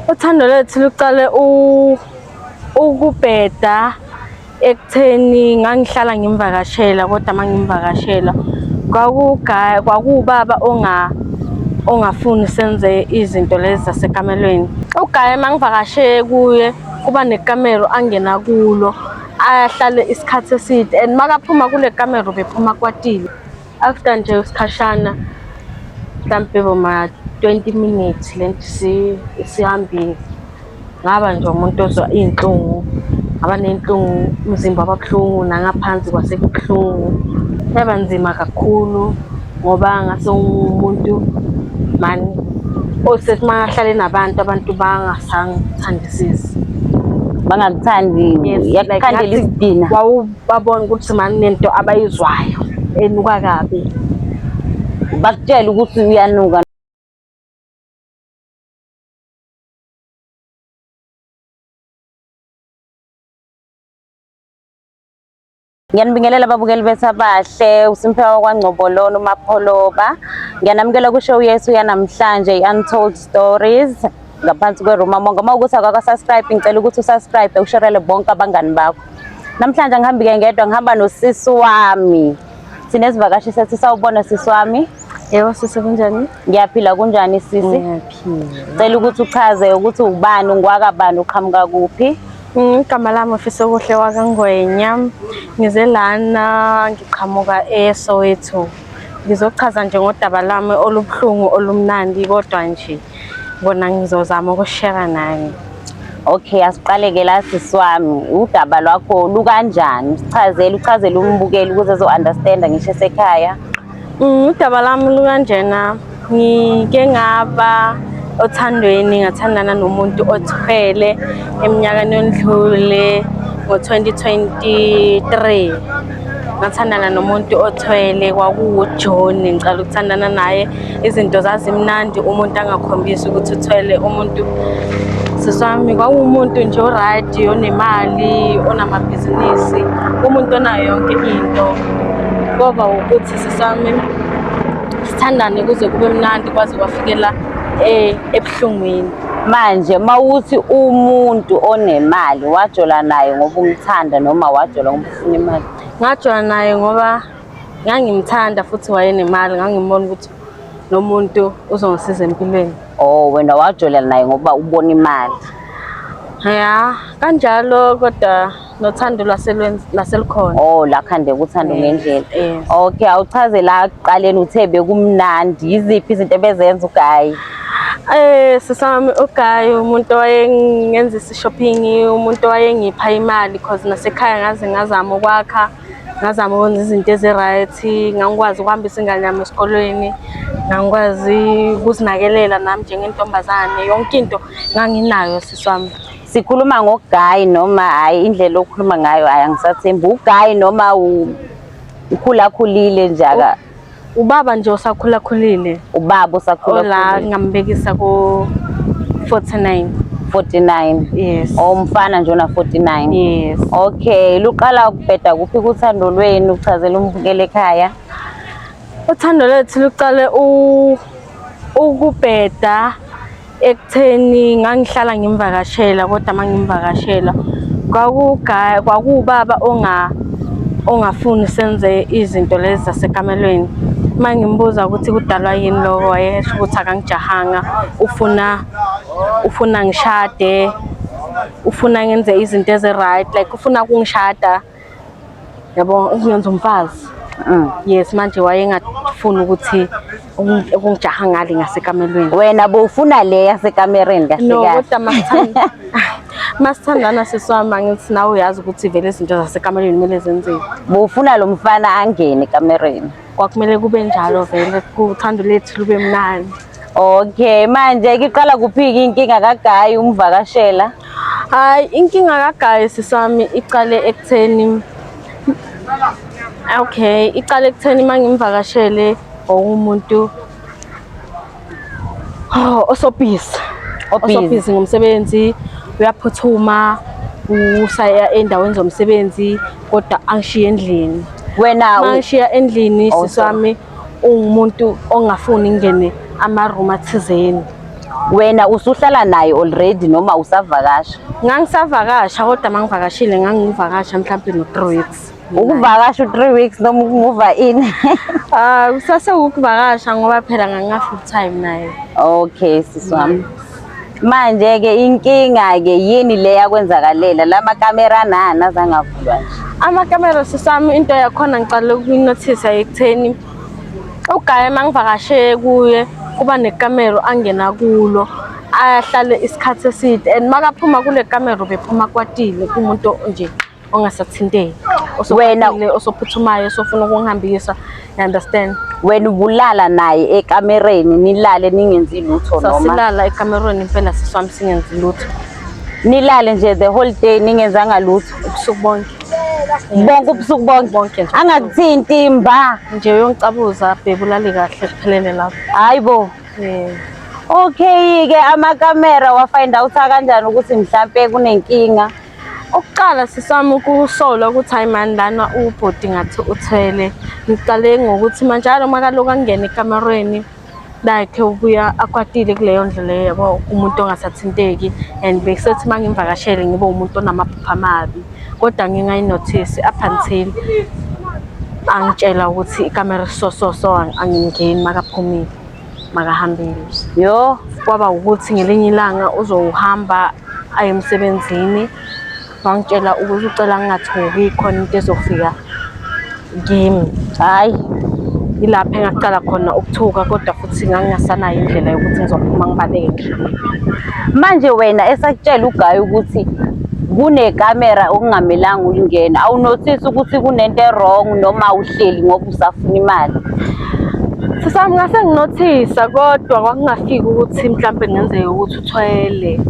Uthando lethu luqale ukubheda ekutheni ngangihlala ngimvakashela, kodwa mangimvakashela kwakubaba ongafuni senze izinto lezi zasekamelweni. Ugaye mangivakashe kuye kuba nekamero angena kulo ahlale isikhathi eside, and makaphuma kule kamero bephuma kwatile. After nje isikhashana mhlampe boma 20 minutes lento isihambile, ngaba nje umuntu ozwa iy'nhlungu, ngaba ney'nhlungu, umzimba wababuhlungu nangaphansi kwasekubuhlungu. Yaba nzima kakhulu ngoba ngase umuntu mani osethi mangahlale nabantu, abantu bangasangithandisisi, bangakuthandi, yakukhandela isidina. Babona ukuthi mani nento abayizwayo enuka kabi, bakutshela ukuthi uyanuka. Ngiyanibingelela ababukeli bethu abahle, uSimphiwe kwaNgcobololo uMapholoba. Ngiyanamukela kushow yethu yanamhlanje i-Untold Stories ngaphansi kweRuma Mongo. Uma ukuthi akaka-subscribe ngicela ukuthi usubscribe usharele bonke abangani bakho. Namhlanje angihambi-ke ngedwa, ngihamba nosisi wami. Sinezivakashi sethu, sawubona sisi wami. yebo sisi kunjani? Ngiyaphila, kunjani sisi? Ngiyaphila. Cela ukuthi uchaze ukuthi ubani, ungwakabani, uqhamuka kuphi? Igama lami Mfisokuhle wakwaNgwenya, ngize lana ngiqhamuka eSoweto. Ngizochaza nje ngodaba lami olubuhlungu olumnandi, kodwa nje bona ngizozama ukushare naye. Okay, asiqale-ke la sisi wami, udaba lwakho lukanjani? Uchazele umbukeli ukuze ezo-understanda ngisho esekhaya. Udaba lami lukanjena, ngike ngaba othandweni, ngathandana nomuntu othwele eminyakeni ondlule ngo-2023. Ngathandana nomuntu othwele, kwakuwuJohn. Ngicala ukuthandana naye, izinto zazimnandi, umuntu angakhombisi ukuthi uthwele. Umuntu sisi wami kwawumuntu nje o-right, onemali, onamabhizinisi, umuntu onayo yonke into. Ngoba ukuthi sisi wami sithandane kuze kube mnandi kwaze kwafikela ebuhlungwini. Manje mawuthi umuntu onemali wajola naye ngoba umthanda noma wajola ngoba ufuna imali? Ngajola naye ngoba ngangimthanda futhi wayenemali, ngangibona ukuthi nomuntu uzongisiza empilweni. Oh, wena wajola naye ngoba ubona imali? Ya, kanjalo, kodwa nothando laselukhona. Oh, lakhandeka uthando ngendlela. Okay, awuchaze la kuqaleni uthe bekumnandi, yiziphi izinto ebezenza uGayi? Sisami uGayi umuntu wayengenzisa i-shopping, umuntu wayengipha imali because nasekhaya ngaze ngazama ukwakha, ngazama ukwenza izinto ezi-right, ngangikwazi ukuhambisa ingane yami esikolweni, ngangikwazi ukuzinakelela nami njengentombazane, yonke into nganginayo sisi wami. Sikhuluma ngoGayi noma hayi indlela okhuluma ngayo hayi angisathembi? uGayi noma ukhulakhulile njaka? Ubaba nje osakhulakhulile. Ubaba osakhulakhulile. La ngambekisa ku 49. 49? Yes. Oh, umfana nje ona 49? Yes. Okay, luqala ukubheda kuphi kuthando lwenu? Uchazela umbukeli ekhaya. Uthando lethu luqale ukubheda ekutheni ngangihlala ngimvakashela, kodwa mangimvakashela kwakubaba ongafuni senze izinto lezi zasekamelweni. Mangimbuza ukuthi kudalwa yini lokho, wayesho ukuthi akangijahanga, ufuna ngishade, ufuna ngenze izinto ezi-right, like ufuna ukungishada, yabo, ngiyenza umfazi. Yes, manje wayengafuni ukuthi ukungijaha ngale ngasekamelweni. Wena bowufuna le yasekamereni kahle kahle? No, kodwa masithandana sisi wami, angithi nawe uyazi ukuthi vele izinto zasekamelweni kumele zenziwe. Bowufuna lo mfana angene ekamereni? Kwakumele kube njalo vele, uthando lethu lube mnandi. Okay, manje iqala kuphi-ke inkinga kaGayi umvakashela? Hayi, inkinga kaGayi sisi wami iqale ekutheni, okay, iqale ekutheni mangimvakashele umuntu osobhizi ngomsebenzi, uyaphuthuma, usaya endaweni zomsebenzi, kodwa angishiye endlini. Wena mangishiya endlini sisi wami ungumuntu ongafuni ngene ama-room athizeni. Wena usuhlala naye already noma usavakasha? Ngangisavakasha kodwa mangivakashile ngangivakasha mhlawumbe no-3 weeks. Ukuvakasha u3 weeks noma ukumuva in? Usase ukuvakasha ngoba phela ngangina-full time naye. Okay sisi wami. Manje ke inkinga ke yini le yakwenzakalela lamakamera nana azangavulwa nje? Amakamera sisami into yakhona ngicale ukuyinothisa ekutheni uGaye mangivakashe kuye kuba nekamero angena kulo ahlale isikhathi eside and makaphuma kule kamera ubephuma kwatile kumuntu nje ongasathinteki osokwatile osophuthumayo osofuna ukungihambisa, you understand? Wena ubulala naye ekamereni nilale ningenzi lutho noma? Sasilala ekamereni impela siswami singenzi lutho. Nilale nje the whole day ningenzanga lutho? Ubusuku bonke. Bonke ubusuku bonke nje. Angakuthinti imba nje uyongicabuza bhebe ulale kahle kuphelele lapho. Hayibo. Okay ke amakamera wafind out kanjani ukuthi mhlambe kunenkinga? Ukuqala sisami ukusola ukuthi hayi mani lana ubhodi ngathi uthwele. Ngiqale ngokuthi manjalo makaloku angena ekamereni lakhe ubuya akwatile kuleyo ndlela yabo umuntu ongasathinteki and besethi mangimvakashele ngibe umuntu onamaphupha amabi. Kodwa ngingayinothisi up until angitshela ukuthi ikamera so angingeni makaphumile makahambile. Yo kwaba ukuthi ngelinye ilanga uzohamba aye emsebenzini wangitshela ukuthi ucela ngingathuki khona into ezofika kimi. Hayi Ilapho engaqala khona ukuthuka kodwa futhi ngangingasanayo indlela yokuthi ngizophuma ngibaleke. Manje wena esakutshela uGaye ukuthi kunekamera okungamelanga ulingena awunothisi ukuthi kunento wrong noma uhleli ngoba usafuna imali? Sisami ngase nginothisa kodwa kwakungafiki ukuthi mhlambe ngenzeke ukuthi uthwele.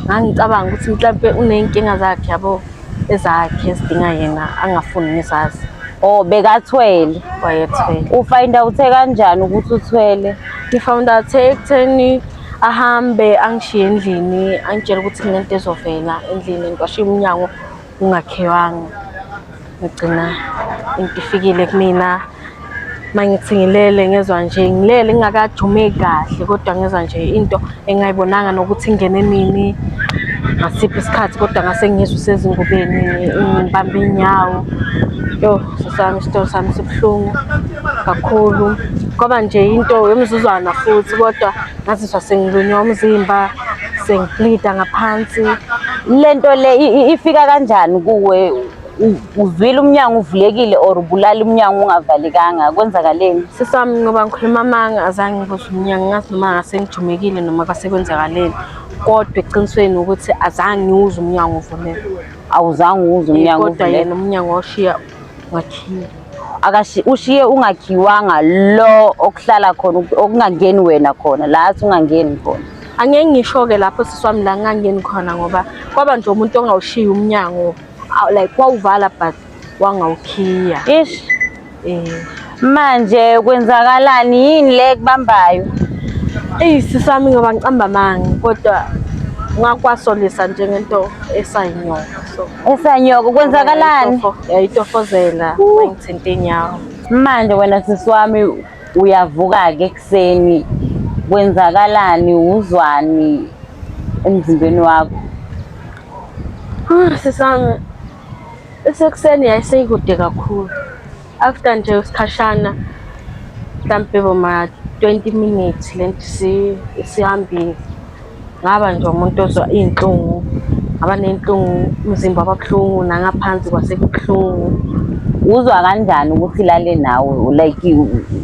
Ngangicabanga ukuthi mhlambe uneyinkinga zakhe yabo ezakhe esidinga yena angafuni ngizazi. Oh bekathwele? Wayethwele. Ufind out kanjani ukuthi uthwele? Ngifound out ekutheni ahambe angishiye endlini angitshela ukuthi kunento ezovela endlini ngiwashiya umnyango ungakhiwanga. Ngigcina into ifikile kumina mangithi ngilele ngezwa nje ngilele ngingakajumeki kahle kodwa ngezwa nje into engayibonanga nokuthi ingene nini ngasiphi isikhathi kodwa ngase ngizwe usezingubeni ngibambe inyawo. Yo sisami isitolo sami sibuhlungu kakhulu ngoba nje into yomzuzwana futhi kodwa ngazizwa sengilunywa umzimba sengibleeda ngaphansi. Lento le ifika kanjani kuwe? Uzwile umnyango uvulekile or ubulala umnyango ungavalekanga kwenzakaleni? Sisami ngoba ngikhuluma amanga azange ngibuze umnyango ngathi noma ngase ngijumekile noma kwase kwenzakaleni kodwa eqinisweni ukuthi azange ngiwuze umnyango uvuleke. Awuzange uwuze umnyango kodwa uvuleke? yena umnyango washiya ngakhiwa. Ushiye ungakhiwanga lo okuhlala khona okungangeni wena khona la athi ungangeni khona? Angeke ngisho-ke lapho siswami la ngangeni khona ngoba kwaba nje umuntu ongawushiya umnyango like wawuvala but wangawukhiya. Ish. Manje kwenzakalani yini le kubambayo? Sisami ngoba ngicamba amanga kodwa ngakwasolisa nje ngento esayinyoka. Esanyoka kwenzakalani? Yayitofozela ngithinta inyawo. Manje wena sisi wami uyavuka ke ekseni kwenzakalani uzwani emzimbeni wakho? Sisami esekuseni yayisekude kakhulu. After nje isikhashana mhlambe boma 20 minutes lento sihambile ngaba nje umuntu ozwa inhlungu ngaba nenhlungu umzimba wababuhlungu nangaphansi kwasekubuhlungu. Uzwa kanjani ukuthi ilale nawe like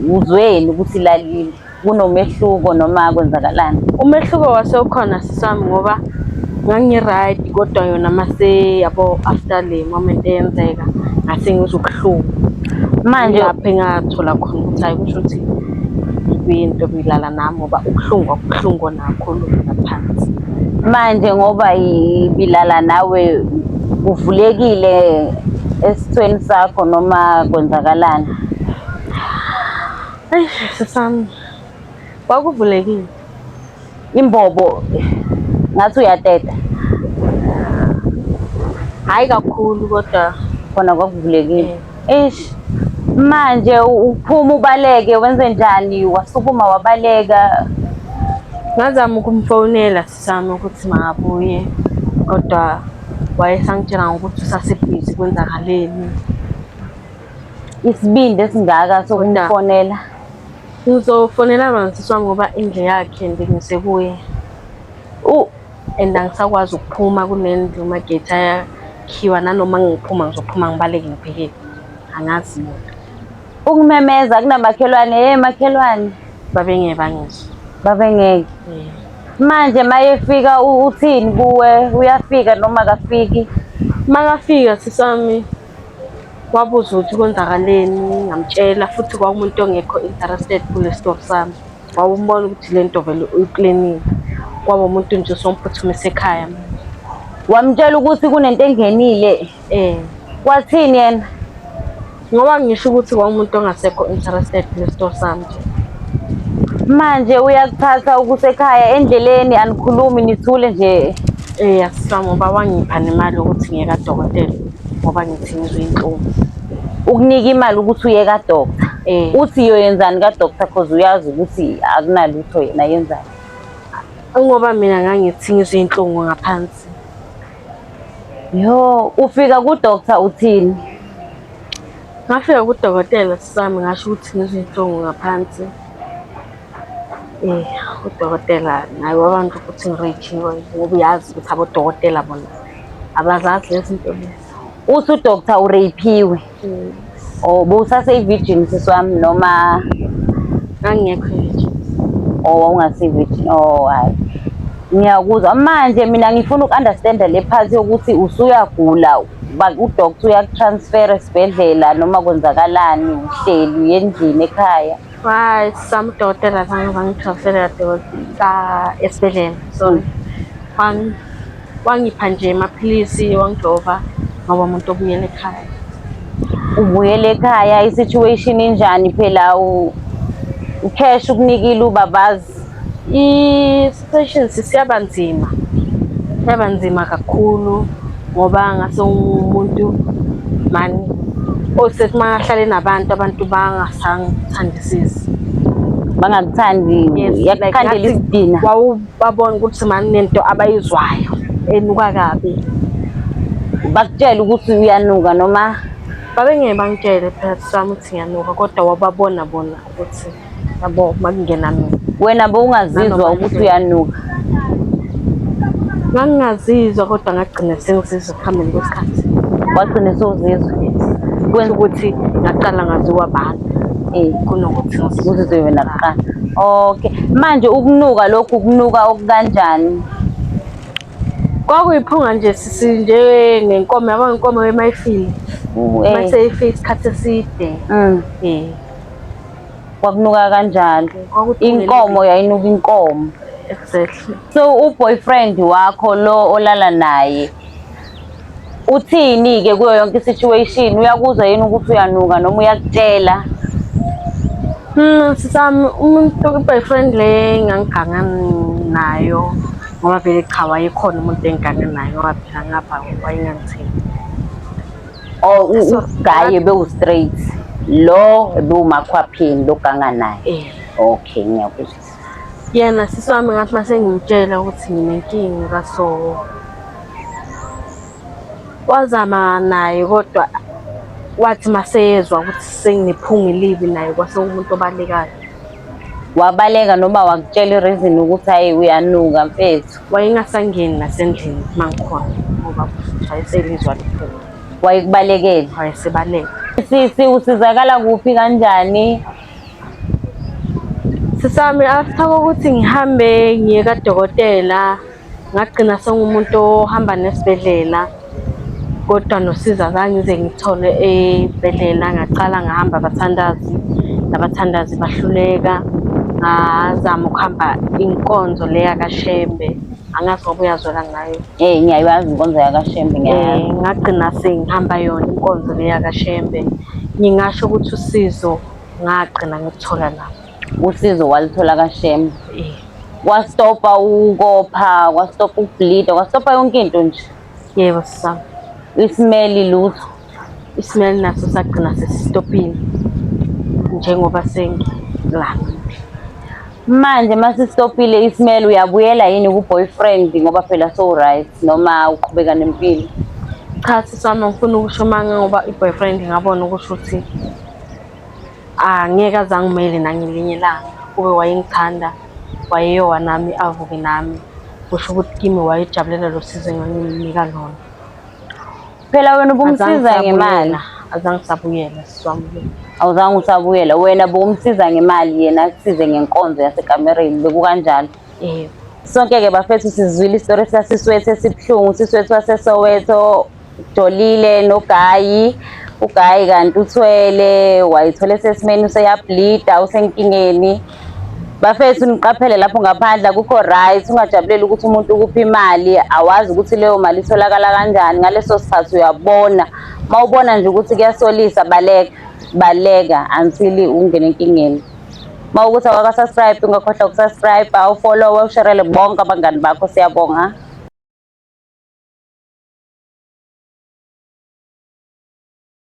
uzweni ukuthi ilalile? Kunomehluko noma kwenzakalani? Umehluko wasewukhona sisami ngoba ngangi-right kodwa yona mase yabo after le moment eyenzeka ngase ngizwe ubuhlungu. Manje lapho engathola khona ukuthi hayi kusho ukuthi into bilala nami ngoba ubuhlungu nakhulu ngaphansi. Manje ngoba ibilala nawe uvulekile esithweni sakho noma kwenzakalani? Sisami kwakuvulekile. Imbobo ngathi uyateta? Hayi kakhulu kodwa khona kwakuvulekile. Eish. Manje uphuma ubaleke wenze njani? Wasukuma wabaleka? Ngazama ukumfonela sisami ukuthi makabuye, kodwa wayesangitshela ngokuthi usasebhizi kwenzakaleni. Isibindi esingaka sokumfonela. Ngizofonela manje sisi wami ngoba indlu yakhe ngingise kuye. And angisakwazi ukuphuma kulendlu, amagate ayakhiwa, nanoma ngiphuma ngizophuma ngibaleke ngibhekile. Angazi yona. Ukumemeza kunamakhelwane, makhelwane. Babengeke bangizwe. Babengeke. Manje mayefika uthini kuwe? Uyafika noma akafiki? Makafika sisi wami wabuza ukuthi kwenzakaleni, ngamtshela futhi kwakumuntu ongekho interested kule story sami. Wawumbona ukuthi lento vele uyiplanile. Kwaba umuntu nje somphuthumise ekhaya. Wamtshela ukuthi kunento engenile. Kwathini yena? Ngoba ngisho ukuthi kwakumuntu ongasekho interested kule story sami nje. Manje uyakuthatha ukusekhaya endleleni anikhulumi nithule nje. Asisami ngoba wangipha nemali ukuthi ngiye kadokotela ngoba ngithi ngizwe inhlungu. Ukunika imali ukuthi uye kadokta. Uthi yoyenzani kadokta because uyazi ukuthi akunalutho yena yenzani. Ngoba mina ngangithi ngizwe inhlungu ngaphansi. Yo, ufika kudokta uthini? Ngafika kudokotela sisami ngasho ukuthi ngizwe inhlungu ngaphansi. Udokotela naye wabantu ukuthi ngirape-iwe ngoba uyazi ukuthi abodokotela bona abazazi lezi zinto lezi. Uthi udokta urape-iwe. Bowusase-virgin sisi wami noma? Ngangingekho virgin. Wawungase-virgin. Hayi. Ngiyakuzwa manje mina ngifuna uku-understand-a le part yokuthi usuyagula, udokta uyakutransfera esibhedlela noma kwenzakalani, uhleli uyendlini ekhaya. Hayi sisami udokotela zangitransfera esibhedlela. Sorry. Wangipha nje amaphilisi wangijova ngoba umuntu obuyela ekhaya. Ubuyela ekhaya, i-situation injani phela? Ucash ukunikile ubabazi? I-situation siyaba nzima. Yaba nzima kakhulu ngoba ngase umuntu mani osethi mangahlale nabantu abantu bangasangithandisisi. Bangakuthandi, yakukhandela isidina. Wawubabona ukuthi mani nento abayizwayo enuka kabi. Bakutshela ukuthi uyanuka noma? Babengeke bangitshele phela sami ukuthi ngiyanuka, kodwa wababona bona ukuthi yabo makungena mina. Wena bowungazizwa ukuthi uyanuka? Ngangingazizwa kodwa ngagcina sengizizwa ekuhambeni kwesikhathi. Wagcina sewuzizwa? Kwenza ukuthi ngaqala ngaziwa abantu kunokuthi uzizwe wena kuqala. Okay, manje ukunuka lokhu kunuka okukanjani? Kwakuyiphunga nje sisi nje ngenkomo, yabo inkomo emayifile. Mase ifike isikhathi eside. Kwakunuka kanjalo. Inkomo yayinuka inkomo. Exactly. So uboyfriend wakho lo olala naye uthini ke kuyo yonke situation? Uyakuzwa yini ukuthi uyanuka noma uyakutshela? Sisami umuntu boyfriend le ngangiganga nayo ngoba vele cha wayekhona umuntu engiganga naye ngoba phela ngapha wayengangithembi. Ugaye bewu-straight, lo bewumakhwapheni loganga naye. Okay, ngiyakuzwa. Yena sisi wami ngathi mase ngimtshela ukuthi nginenkinga kaso wazama naye, kodwa wathi maseyezwa ukuthi senginephunga elibi naye kwase umuntu obalekayo. Wabaleka noma wakutshela i-reason ukuthi hayi uyanuka mfethu? Wayengasangeni nasendlini mangikhona ngoba wayeselizwa liphunga. Wayekubalekela? Wayesebaleka. Sisi usizakala kuphi kanjani? Sisami after kokuthi ngihambe ngiye kadokotela ngagcina sengumuntu ohamba nesibhedlela, kodwa nosiza zangize ngithole esibhedlela. Ngaqala ngahamba abathandazi, nabathandazi bahluleka. Ngazama ukuhamba inkonzo le yakashembe, angazi ngoba uyazwela ngayo. Ngiyayazi inkonzo yakashembe. Ngagcina sengihamba yona inkonzo le yakashembe. Ngingasho ukuthi usizo ngagcina ngithola lapho. Usizo walithola kashembe? Kwastopa ukopha, kwastopa ukubleeda, kwastopa yonke into nje? Yebo sisami. Isimeli lutho? Isimeli naso sagcina sesistopile njengoba sengilana. Manje masistopile isimelo, uyabuyela yini ku-boyfriend ngoba phela so-right noma uqhubeka nempilo? Cha, sisi wami angifuni ukusho ngoba i-boyfriend ngabona ukusho ukuthi angeke aze angimele nangelinye ilanga, kube wayengithanda, wayeyowa nami avuke nami, kusho ukuthi kimi wayejabulela lo sizo enganginika lona. Phela wena ubumsiza ngemali. Azange sabuyela sisi wami. Awuzange usabuyela, wena bowumsiza ngemali, yena akusize ngenkonzo yasekamereni, bekukanjalo? Yebo. Sonke-ke bafethu sizwile isitori sasiswethu esibuhlungu, siswethu waseSoweto, Jolile noGayi. uGayi kanti uthwele, wayithole sesimeni useyabhlida, usenkingeni. Bafethu niqaphele lapho ngaphandle akukho right, ungajabuleli ukuthi umuntu ukupha imali, awazi ukuthi leyo mali itholakala kanjani. Ngaleso sikhathi uyabona, mawubona nje ukuthi kuyasolisa, baleka until ungene enkingeni. Mawukuthi awaka-subscribe, ungakhohlwa ukusubscribe, ufollow, usharele bonke abangani bakho. Siyabonga.